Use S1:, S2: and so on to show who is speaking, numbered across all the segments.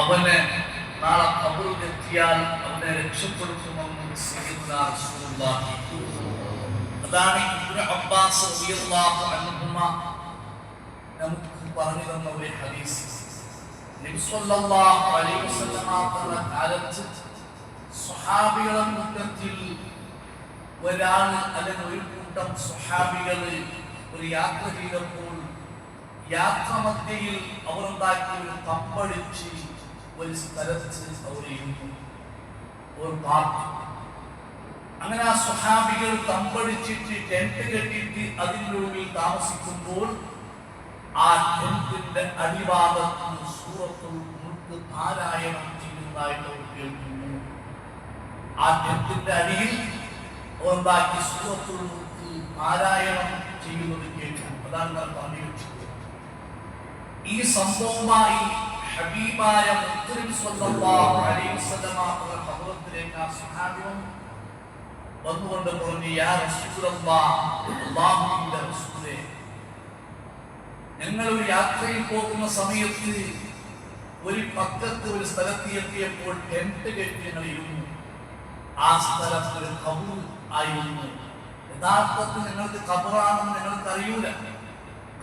S1: അവനെ നാളെ ഖബറിലെത്തിയാൽ അവനെ രക്ഷപ്പെടുത്തുമെന്ന് സയ്യിദുനാ റസൂലുള്ളാഹി. അതാണ് ഇബ്നു അബ്ബാസ് റളിയല്ലാഹു അൻഹുമ നമുക്ക് പറഞ്ഞു തന്ന ഒരു ഹദീസ്. നബി സല്ലല്ലാഹു അലൈഹി വസല്ലം തങ്ങളുടെ കാലത്ത് സ്വഹാബികളുടെ കൂട്ടത്തിൽ ഒരാൾ അല്ലെങ്കിൽ ഒരു കൂട്ടം സ്വഹാബികൾ ഒരു യാത്ര ചെയ്തപ്പോൾ യാത്രാമധ്യയിൽ അവർ ഉണ്ടാക്കിയ ഒരു തമ്പടിച്ച് ഒരു സ്ഥലത്ത് അവരെയിരുന്നു ഒരു പാർട്ടി. അങ്ങനെ ആ സ്വഹാബികൾ തമ്പടിച്ചിട്ട് ടെന്റ് കെട്ടിയിട്ട് അതിൻ്റെ ഉള്ളിൽ താമസിക്കുമ്പോൾ ആ ടെന്റിന്റെ അടിഭാഗത്ത് സൂറത്തുൽ മുൽക്ക് പാരായണം ചെയ്യുന്നതായിട്ട് അവർ കേൾക്കുന്നു. ആ ടെന്റിന്റെ അടിയിൽ ഉണ്ടാക്കി സൂറത്തുൽ മുൽക്ക് പാരായണം ചെയ്യുന്നത് കേൾക്കും. അതാണ് ഞാൻ പറഞ്ഞു വെച്ചത്. ഈ സംഭവമായി ഹബീബായ മുത്തനബി സ്വല്ലല്ലാഹു അലൈഹി വസല്ലം തങ്ങളുടെ ഖബറിലേക്ക് ആ സ്വഹാബി വന്നുകൊണ്ട് പറഞ്ഞു, യാ റസൂലല്ലാഹ്, അല്ലാഹുവിന്റെ റസൂലേ, ഞങ്ങൾ ഒരു യാത്രയിൽ പോകുന്ന സമയത്ത് ഒരു പക്കത്ത് ഒരു സ്ഥലത്ത് എത്തിയപ്പോൾ ടെന്റ് കെട്ടി ഞങ്ങൾ ഇരുന്നു. ആ സ്ഥലത്ത് ഒരു ഖബർ ആയിരുന്നു. യഥാർത്ഥത്തിൽ ഞങ്ങൾക്ക് ഖബറാണെന്ന് ഞങ്ങൾക്ക് അറിയൂല.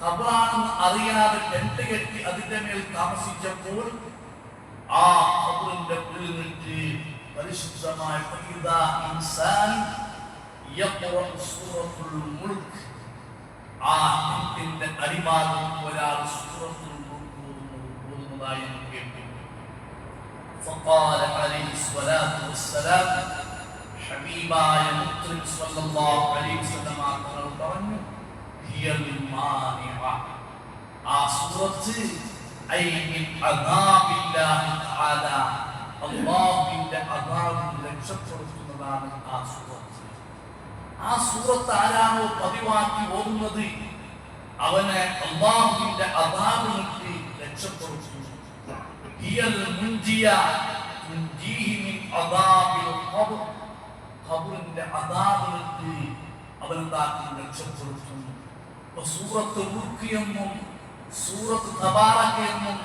S1: ഖബറാണെന്ന് അറിയാതെ ടെന്റ് കെട്ടി അതിന്റെ മേൽ താമസിച്ചപ്പോൾ ആ ഖബറിന്റെ ഉള്ളിൽ നിന്ന് പരിശുദ്ധമായ ഫൈദാ ഇൻസാൻ യഖറഉ സൂറത്തുൽ മുൽക്ക്, ആ ടെന്റിന്റെ അടിഭാഗം ഒരാൾ സൂറത്തുൽ മുൽക്ക് ഓതുന്നതായി കേട്ടു. ഫഖാല അലൈഹി സ്വലാത്തു വസ്സലാം, ഹബീബായ മുത്തനബി സ്വല്ലല്ലാഹു അലൈഹി വസല്ലം തങ്ങൾ പറഞ്ഞു, ഹിയൽ മാനിഅ, ആ സൂറത്ത് ഐ മിൻ അദാബില്ലാഹി തആല, അല്ലാഹുവിന്റെ അദാബിൽ രക്ഷപ്പെടുത്തുന്നതാണ് ആ സൂറത്ത്. ആ സൂറത്ത് ആരാണോ പതിവാക്കി ഓതുന്നത് അവനെ അല്ലാഹുവിന്റെ അദാബിൽ നിന്ന് രക്ഷപ്പെടുത്തുന്നു. ഹിയൽ മുൻജിയ തുൻജീഹി മിൻ അദാബിൽ ഖബർ, ഖബറിന്റെ അദാബിൽ നിന്ന് അവനെന്താക്കി രക്ഷപ്പെടുത്തുന്നു. സൂറത്ത് മുൽക്ക് എന്നും സൂറത്ത് തബാറക എന്നും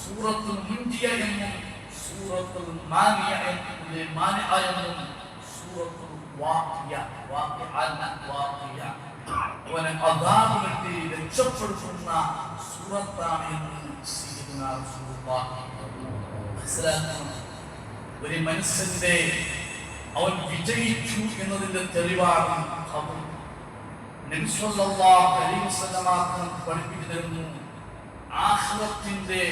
S1: സൂറത്ത് മുൻജിയ എന്നും സൂറത്ത് മാനിയ എന്നും സൂറത്ത് വാഖിയ അവനെ അദാബിൽ നിന്ന് രക്ഷപ്പെടുത്തുന്ന സൂറത്താണ് എന്ന് സയ്യിദുനാ റസൂലുള്ളാഹി. ഒരു മനുഷ്യന്റെ അവൻ വിജയിച്ചു എന്നതിന്റെ തെളിവാണ് ഖബർ. നബി സല്ലല്ലാഹു അലൈഹി വസല്ലം പഠിപ്പിച്ചു തരുന്നു, ആഖിറത്തിന്റെ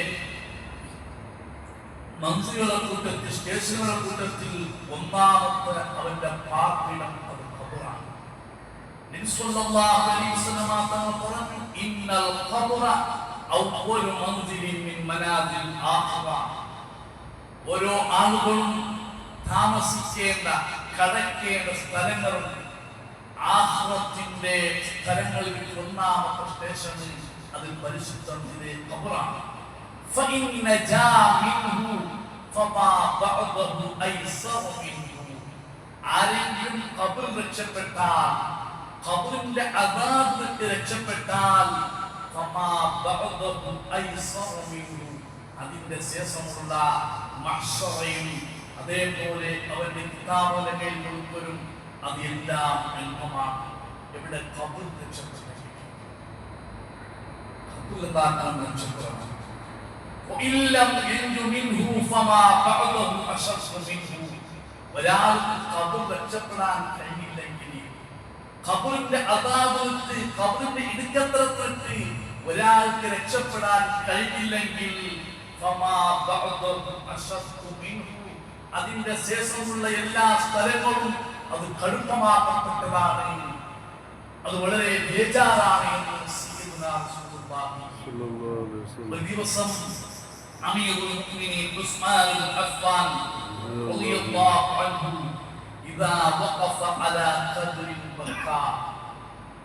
S1: മന്ത്രികളുടെ കൂട്ടത്തിൽ, സ്റ്റേഷനുകളുടെ കൂട്ടത്തിൽ ഒന്നാമത്തെ അവന്റെ പാർപ്പിടം അത് ഖബറാണ്. നബി സല്ലല്ലാഹു അലൈഹി വസല്ലം പറഞ്ഞു, ഇന്നൽ ഖബറ അവ്വലു മൻസിലിൻ മിൻ മനാസിൽ ആഖിറ, ഓരോ ആളുകളും താമസിക്കേണ്ട കടക്കേണ്ട സ്ഥലങ്ങളുണ്ട്. ആഖിറത്തിന്റെ സ്ഥലങ്ങളിൽ ഒന്നാമത്തെ സ്റ്റേഷൻ അതിൽ പരിശുദ്ധം ഖബറാണ്. فإن نجا منه فما بعده أيسر منه, ആരെങ്കിലും ഖബർ രക്ഷപ്പെട്ടാൽ, ഖബറിന്റെ അദാബ് രക്ഷപ്പെട്ടാൽ فما بعده أيسر منه, അതിന്റെ ശേഷമുള്ള മഹ്ശറയും അതേപോലെ അവന്റെ കിതാബുകളുടെ മേൽ ഉൾപ്പെടും, അതെല്ലാം എളുപ്പമാണ്. ഇവിടെ ഖബർ രക്ഷപ്പെട്ടു, ഖബർ എന്താക്കണം രക്ഷപ്പെടണം. ഒരാൾക്ക് ഖബർ രക്ഷപ്പെടാൻ കഴിയില്ലെങ്കിൽ, ഖബറിന്റെ അദാബിൽക്ക്, ഖബറിന്റെ ഇടുക്കത്രത്തിലേക്ക് ഒരാൾക്ക് രക്ഷപ്പെടാൻ കഴിയില്ലെങ്കിൽ അതിന്റെ ശേഷമുള്ള എല്ലാ സ്ഥലങ്ങളും അത് കടുപ്പമാക്കപ്പെട്ടതാണ്, അത് വളരെ ബേജാറാണ് എന്ന് സയ്യിദുനാ റസൂലുള്ളാഹി. ഒരു ദിവസം അമീറുൽ മുഅ്മിനീൻ ഉസ്മാൻ ഇബ്നു അഫ്ഫാൻ റളിയല്ലാഹു അൻഹു ഇദാ വഖഫ അലാ ഖബ്രിൽ ബർഖാ,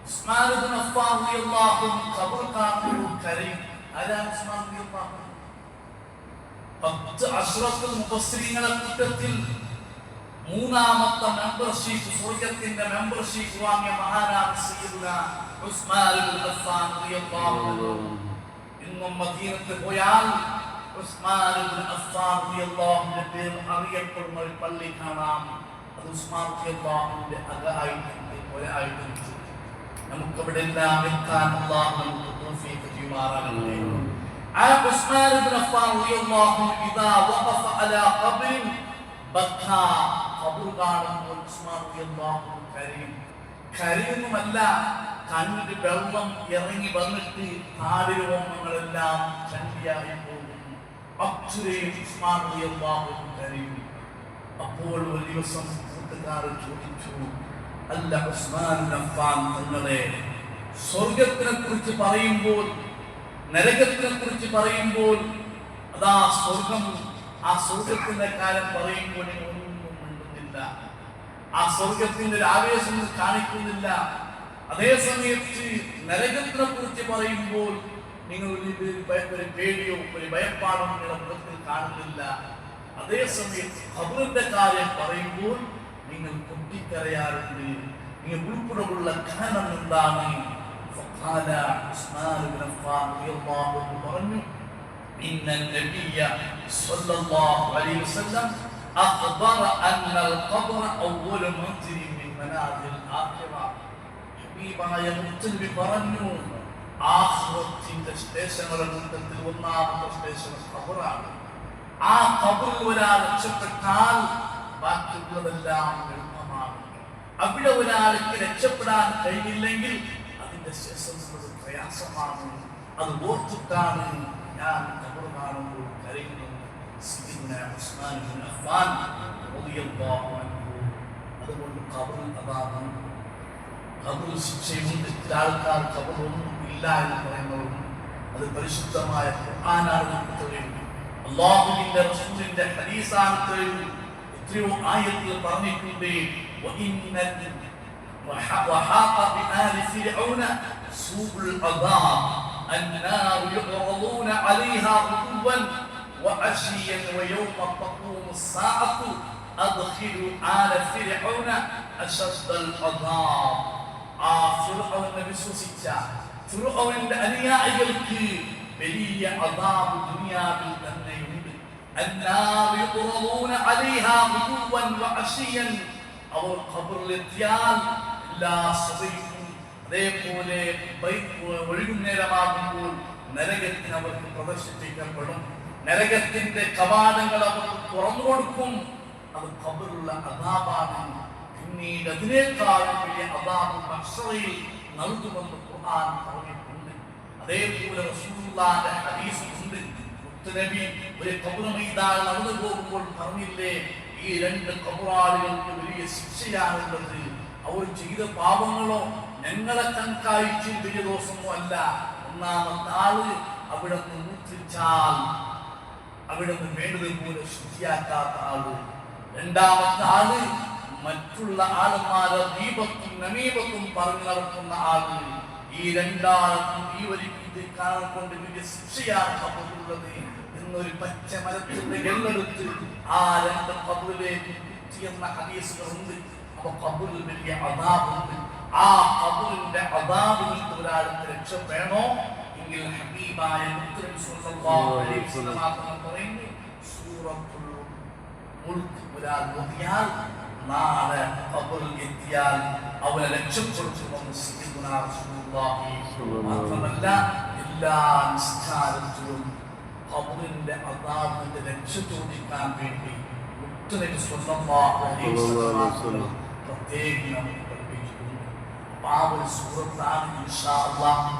S1: ഉസ്മാൻ ഇബ്നു അഫ്ഫാൻ റളിയല്ലാഹു അൻഹു ഖബർ കാണുമ്പോൾ കരയും. ആരാണ് ഉസ്മാൻ റളിയല്ലാഹു അൻഹു? 10 അശ്റഫുൽ മുഫസ്സിരീങ്ങളുടെ കൂട്ടത്തിൽ മൂന്നാമത്തെ മെമ്പർഷിപ്പ്, സ്വർഗ്ഗത്തിന്റെ മെമ്പർഷിപ്പ് വാങ്ങിയ മഹാനാണ് സയ്യിദുനാ ഉസ്മാൻ ഇബ്നു അഫ്ഫാൻ റളിയല്ലാഹു അൻഹു. ഇന്നും മദീനത്തിൽ പോയാൽ ഉസ്മാൻ ഇബ്നു അഫ്ഫാൻ റളിയല്ലാഹു അൻഹുവിന്റെ പേരിൽ അറിയപ്പെടുന്ന ഒരു പള്ളി കാണാം. അത് ഉസ്മാൻ റളിയല്ലാഹു അൻഹുവിന്റെ ആയിട്ടുണ്ട്. നമുക്കവിടെ എല്ലാം എത്താൻ അല്ലാഹു നമുക്ക് തൗഫീഖ് ചെയ്യുമാറാകട്ടെ. ആ ഉസ്മാൻ ഇബ്നു അഫ്ഫാൻ റളിയല്ലാഹു അൻഹു ഇദാ വഖഫ അലാ ഖബ്രിൻ ബക്കാ, ഖബർ കാണുമ്പോൾ ഉസ്മാൻ റളിയല്ലാഹു അൻഹു കരയുന്നുമല്ല, കണ്ണിൽ വെള്ളം ഇറങ്ങി വന്നിട്ട് താടിരോമങ്ങളെല്ലാം ചണ്ടിയായി പോകും. അക്ഷരയും ഉസ്മാൻ റളിയല്ലാഹു അൻഹു കരയും. അപ്പോൾ ഒരു ദിവസം കൂട്ടുകാർ ചോദിച്ചു, അല്ല ഉസ്മാൻ ഇബ്നു അഫ്ഫാൻ തങ്ങളെ, സ്വർഗത്തിനെ കുറിച്ച് പറയുമ്പോൾ നരകത്തിനെ കുറിച്ച് പറയുമ്പോൾ അതാ സ്വർഗം, ആ സ്വർഗത്തിന്റെ കാര്യം പറയുമ്പോൾ ഒന്നും മിണ്ടുന്നില്ല, ആ സ്വർഗത്തിന്റെ ഒരു ആവേശം കാണിക്കുന്നില്ല. അതേ സമയത്ത് നരകത്തിനെ കുറിച്ച് പറയുമ്പോൾ നിങ്ങൾ ഒരു പേടിയോ ഒരു ഭയപ്പാടോ നിങ്ങളുടെ മുഖത്തിൽ കാണുന്നില്ല. അതേ സമയത്ത് ഖബറിന്റെ കാര്യം പറയുമ്പോൾ നിങ്ങൾ പൊട്ടിക്കരയാറുണ്ട്. നിങ്ങൾ ഉൾപ്പെടെയുള്ള കാരണം എന്താണ്? ഉസ്മാൻ ഇബ്നു അഫ്ഫാൻ റളിയല്ലാഹു അൻഹു പറഞ്ഞു, ഇന്ന നബിയ സ്വല്ലല്ലാഹു അലൈഹി വസല്ലം അഖ്ബറ അന്ന അൽ-ഖബ്റ അവ്വലു മൻസിലിൻ മിൻ മനാസിൽ ആഖിറ. ഹബീബായ മുത്തനബി പറഞ്ഞു, ആഖിറത്തിന്റെ സ്റ്റേഷനുകളുടെ കൂട്ടത്തിൽ ഒന്നാമത്തെ സ്റ്റേഷൻ ഖബറാണ്. ആ ഖബറിൽ ഒരാൾ രക്ഷപ്പെട്ടാൽ ബാക്കിയുള്ളതെല്ലാം എളുപ്പമാണ്. അവിടെ ഒരാൾക്ക് രക്ഷപ്പെടാൻ കഴിയില്ലെങ്കിൽ അതിന്റെ ശേഷം പ്രയാസമാണ്. അത് ഓർത്തിട്ടാണ് ഞാൻ ഖബർ കാണുമ്പോൾ കരയുന്നത്. സയ്യിദുനാ ഉസ്മാൻ ഇബ്നു അഫ്ഫാൻ റളിയല്ലാഹു അൻഹു. അതുകൊണ്ട് ഖബറിൽ അതാപം, ഖബറിൽ ശിക്ഷയുണ്ട്. ചില ആൾക്കാർ ഖബറൊന്നും ഇല്ല എന്ന് പറയുന്നവരും അത് പരിശുദ്ധമായ ഖുർആനാണ് നമുക്ക് തെളിയുന്നത്. അല്ലാഹുവിന്റെ റസൂലിന്റെ ഹദീസാണ് തെളിയുന്നത്. എത്രയോ ആയത്തുകൾ പറഞ്ഞിട്ടുണ്ട്, وحاق بآل فرعون سوء العذاب النار يعرضون عليها غدوا وعشيا ويوم تقوم الساعة أدخلوا آل فرعون أشد العذاب. ഫിർഔനെ വിശ്വസിച്ച ഫിർഔനിന്റെ അനുയായികൾക്ക് വലിയ അദാബ് ദുനിയാവിൽ തന്നെയുണ്ട്. النار يعرضون عليها غدوا وعشيا. അവർ ഖബറിലെത്തിയാൽ എല്ലാ സമയത്തും അതേപോലെ വൈകുന്നേരമാകുമ്പോൾ നരകത്തിന് അവർക്ക് പ്രദർശിപ്പിക്കപ്പെടും. നരകത്തിന്റെ കവാടങ്ങൾ അവർക്ക് തുറന്നു കൊടുക്കും. അത് ഖബറിലുള്ള അദാബാണ്. പിന്നീട് അതിനേക്കാളും വലിയ അദാബ് മഹ്ശറിൽ നൽകുമെന്ന് ഖുർആൻ പറഞ്ഞിട്ടുണ്ട്. അതേപോലെ റസൂലുള്ളാഹിന്റെ ഹദീസുണ്ട്. മുത്തുനബി ഒരു ഖബർ മൈതാൻ നടന്നു പോകുമ്പോൾ പറഞ്ഞില്ലേ, ഈ രണ്ട് ഖബറാളികൾക്ക് വലിയ ശിക്ഷയാണുള്ളത്. അവർ ചെയ്ത പാപങ്ങളോ ഞങ്ങളെ കണക്കായിട്ട് വലിയ ദോഷമോ അല്ല. ഒന്നാമത്തെ ആള് അവിടെ നിന്ന് മൂത്രിച്ചാൽ അവിടെ നിന്ന് വേണ്ടതുപോലെ ശുദ്ധിയാക്കാത്ത ആള്. രണ്ടാമത്തെ ആള് മറ്റുള്ള ആളുമാരെ ദീപത്തും നമീപത്തും പറഞ്ഞു നടക്കുന്ന ആള്. ഈ രണ്ടാൾക്കും ഈ ഒരു കാരണം കൊണ്ട് വലിയ ശിക്ഷയാണ് ഖബറിലുള്ളത് എന്നൊരു പച്ച മരത്തിന്റെ എല്ലെടുത്ത് ആ രണ്ട് ഖബറിലേക്ക് കുത്തിയെന്ന ഹദീസുകളുണ്ട്. അപ്പൊ ഖബറിൽ വലിയ അദാബുണ്ട്. ആ ഖബറിന്റെ അദാബിൽ നിന്ന് ഒരാൾക്ക് രക്ഷപ്പെടണോ എങ്കിൽ ഹബീബായ മുത്തനബി സ്വല്ലല്ലാഹു അലൈഹി വസല്ലം പറയുന്നു, സൂറത്തുൽ മുൽക്ക് ഒരാൾ ഓതിയാൽ നാളെ ഖബറിൽ എത്തിയാൽ അവനെ രക്ഷപ്പെടുത്തുമെന്ന് സയ്യിദുനാ റസൂലുള്ളാഹി. മാത്രമല്ല എല്ലാ നിസ്കാരത്തിലും ഖബറിന്റെ അദാബിന്റെ രക്ഷ ചോദിക്കാൻ വേണ്ടി മുത്തനബി സ്വല്ലല്ലാഹു അലൈഹി വസല്ലം പ്രത്യേകം നമുക്ക് പഠിപ്പിച്ചിട്ടുണ്ട്. ആ ഒരു സൂറത്താണ് ഇൻഷാ അല്ലാഹ്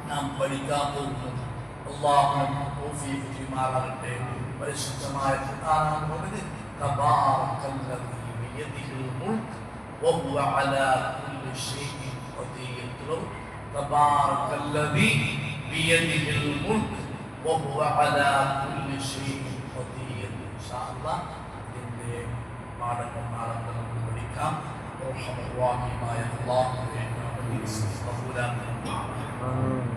S1: നാം പഠിക്കാൻ പോകുന്നത്. അല്ലാഹു നമുക്ക് തൗഫീഖ് ചെയ്യുമാറാകട്ടെ. പരിശുദ്ധമായ ഖുർആനാണ് പറഞ്ഞത്, തബാറകല്ലദീ ബിയദിഹിൽ മുൽക്ക് വഹുവ അലാ കുല്ലി ഷൈഇൻ ഖദീർ. തബാറകല്ലദീ ബിയദിഹിൽ മുൽക്ക് വഹുവ അലാ കുല്ലി ഷൈഇൻ ഖദീർ. ഇൻഷാ അല്ലാഹ് ഇതിന്റെ പാഠങ്ങൾ നാളെ നമുക്ക് പഠിക്കാം. റഹ്മാനുറഹീമായ അല്ലാഹുവേ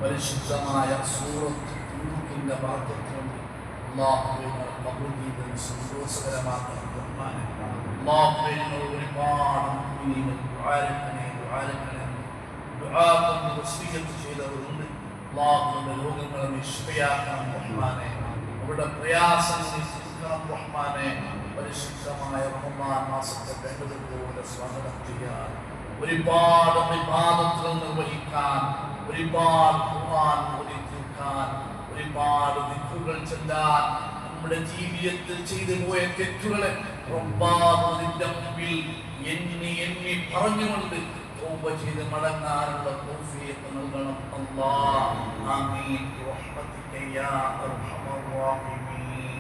S1: പരിശുദ്ധമായ സൂറത്ത് മുൽക്കിന്റെ ബറക്കത്തുകൊണ്ട് അല്ലാഹുവേ ഖബൂൽ ചെയ്ത് സന്തോഷകരമാക്കണം. റഹ്മാനേ അല്ലാഹുവേ ഒരുപാട് മുഅ്മിനീങ്ങൾ ദുആ കൊണ്ട് വസിയ്യത്ത് ചെയ്തവരുണ്ട്. അല്ലാഹുവിന്റെ രോഗങ്ങളെ ശിഫയാക്കണം. റഹ്മാനേ അവരുടെ പ്രയാസങ്ങൾ തീർക്കണം റഹ്മാനെ. പരിശുദ്ധമായ റമദാൻ മാസത്തെ വേണ്ടതുപോലെ സ്വാഗതം ചെയ്യാൻ, ഒരുപാട് ഇബാദത്തുകൾ നിർവഹിക്കാൻ, ഒരുപാട് ഖുർആൻ ഓതി തീർക്കാൻ, ഒരുപാട് ദിക്റുകൾ ചൊല്ലാൻ, നമ്മുടെ ജീവിതത്തിൽ ചെയ്തു പോയ തെറ്റുകളെ റബ്ബാന്റെ മുമ്പിൽ എണ്ണി പറഞ്ഞുകൊണ്ട് തൗബ ചെയ്ത് മടങ്ങാനുള്ള തൗഫീഖ് നൽകണം അല്ലാഹ്. ആമീൻ. റഹ്മതിക യാ അർഹമർ റഹീം.